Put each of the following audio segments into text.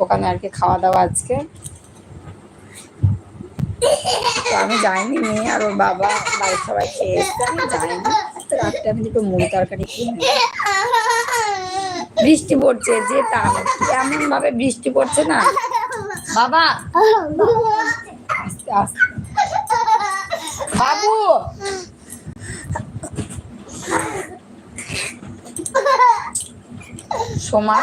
ওখানে আর কি খাওয়া দাওয়া আজকে। তো আমি যাইনি, মেয়ে আর ওর বাবা বাড়ির সবাই খেয়ে এসছে, আমি যাইনি। তো রাত্রে আমি দুটো মুড়ি তরকারি খেয়ে নিই। বৃষ্টি পড়ছে, যেতাম, এমন ভাবে বৃষ্টি পড়ছে না বাবা। আস্তে আস্তে বাবু। সোমা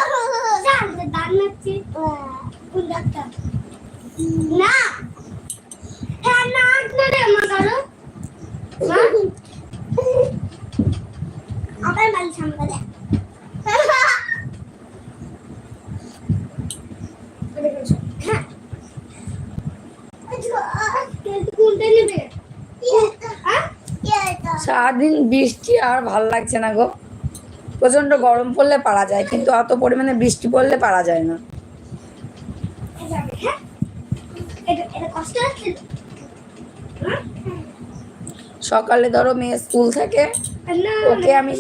সারাদিন বৃষ্টি আর ভাল লাগছে না গো। প্রচন্ড গরম পড়লে পারা যায়, কিন্তু অত পরিমাণে বৃষ্টি পড়লে পারা যায় না। সকালে ধরো মেয়ে স্কুল থেকে, ওকে আমি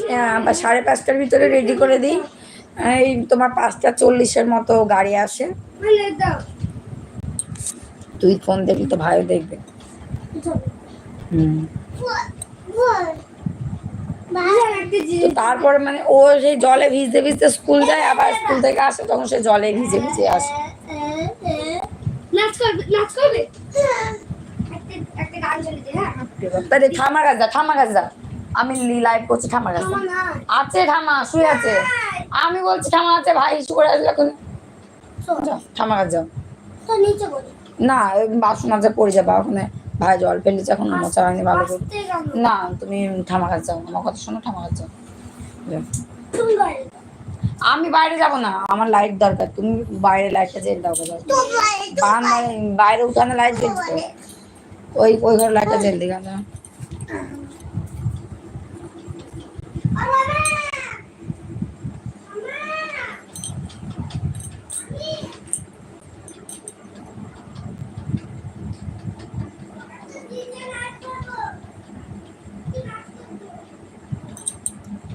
5:30টার ভিতরে রেডি করে দিই। এই তোমার 5:40 মতো গাড়ি আসে। তুই ফোন দেখবি তো ভাইও দেখবে। তারপরে মানে ও সেই জলে ভিজতে ভিজতে স্কুল যায়, আবার স্কুল থেকে আসে তখন সে জলে ভিজে ভিজে আসে। ঠামা গাছ যা, আমি লাইভ করছি। ঠামা গাছ আছে, ঠামা শুয়ে আছে। আমি বলছি ঠামা আছে, ভাই শুয়ে আসলে এখন ঠামা গাছ যাও না, বাসন মাঝে পড়ে যাবে ওখানে। ভাই জল ফেলেছে, এখন মোচা হয়নি ভালো করে। না তুমি ঠামা গাছ যাও, আমার কথা শোনো, ঠামা গাছ যাও। আমি বাইরে যাব না, আমার লাইট দরকার। তুমি বাইরে লাইটটা জেলে দাও। বাইরে উঠানে লাইট জ্বলছে, ওই ঘরে লাইটটা জেলে দিই।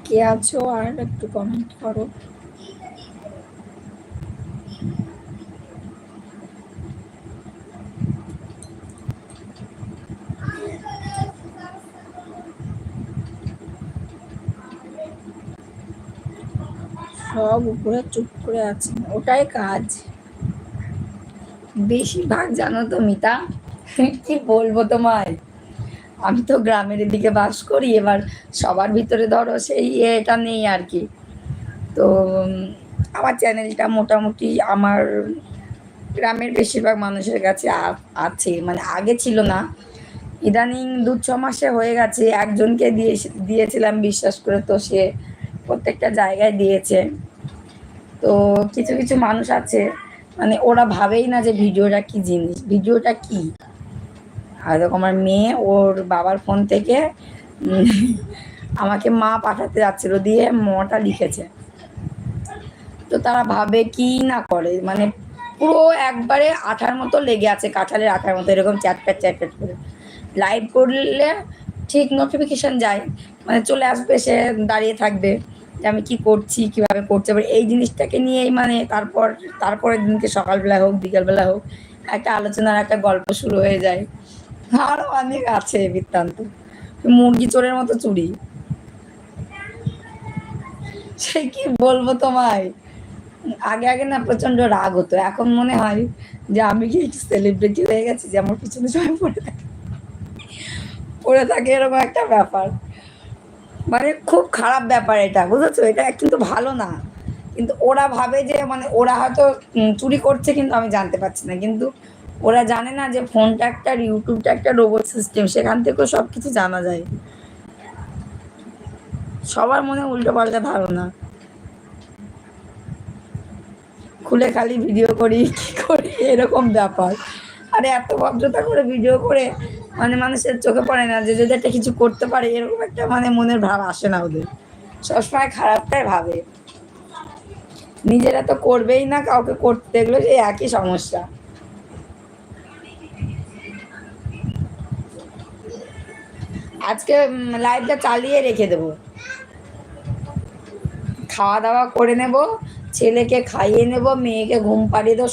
কে আছো আর একটু কমেন্ট করো। সব উপরে চুপ করে আছে, ওটাই কাজ বেশিরভাগ। জানো তো মিতা, কি বলবো তোমায়, আমি তো গ্রামের দিকে বাস করি। এবার সবার ভিতরে ধরো সেই এটা নেই আর কি। তো আমার চ্যানেলটা মোটামুটি আমার গ্রামের বেশিরভাগ মানুষের কাছে আছে, মানে আগে ছিল না, ইদানিং 2-6 মাসে হয়ে গেছে। একজনকে দিয়েছিলাম বিশ্বাস করে, তো সে প্রত্যেকটা জায়গায় দিয়েছে। তো কিছু কিছু মানুষ আছে মানে ওরা ভাবেই না যে ভিডিওটা কি জিনিস, ভিডিওটা কি। আর এরকম আমার মেয়ে ওর বাবার ফোন থেকে আমাকে মা পাঠাতে যাচ্ছিল, দিয়ে মটা লিখেছে। তো তারা ভাবে কি না করে, মানে পুরো একবারে আঠার মতো লেগে আছে, কাঁঠালের আঠার মতো, এরকম চ্যাটপ্যাট চ্যাটপ্যাট করে। লাইভ করলে ঠিক নোটিফিকেশান যায়, মানে চলে আসবে, সে দাঁড়িয়ে থাকবে যে আমি কি করছি, কিভাবে করছি। এবার এই জিনিসটাকে নিয়েই মানে তারপরের দিনকে সকালবেলা হোক বিকালবেলা হোক একটা আলোচনার একটা গল্প শুরু হয়ে যায়। আরও অনেক আছে বৃত্তান্ত, মুরগি চোরের মতো চুরি। সে কি বলবো তোমায়, আগে আগে না প্রচন্ড রাগ হতো, এখন মনে হয় যে আমি কি সেলিব্রিটি হয়ে গেছি, যে আমার পিছনে সবাই পড়ে থাকে এরকম একটা ব্যাপার। মানে খুব খারাপ ব্যাপার এটা, বুঝেছো? এটা কিন্তু ভালো না, কিন্তু ওরা ভাবে যে মানে ওরা হয়তো চুরি করছে, কিন্তু আমি জানতে পারছি না। কিন্তু ওরা জানে না যে ফোনটা একটা, ইউটিউবটা একটা রোবট সিস্টেম, সেখান থেকেও সব কিছু জানা যায়। সবার মনে উল্টো পাল্টা ধারণা, খুলে খালি ভিডিও করি কি করি এরকম ব্যাপার। আরে এত ভদ্রতা করে ভিডিও করে মানে মানুষের চোখে পড়ে না যে যদি একটা কিছু করতে পারে, এরকম একটা মানে মনের ভাব আসে না ওদের। সবসময় খারাপটাই ভাবে, নিজেরা তো করবেই না, কাউকে করতে দেখলে যে একই সমস্যা। আজকে লাইভটা চালিয়ে রেখে দেবো, খাওয়া দাওয়া করে নেব, ছেলেকে খাইয়ে নেব, মেয়েকে ঘুম পাড়িয়ে দেবো।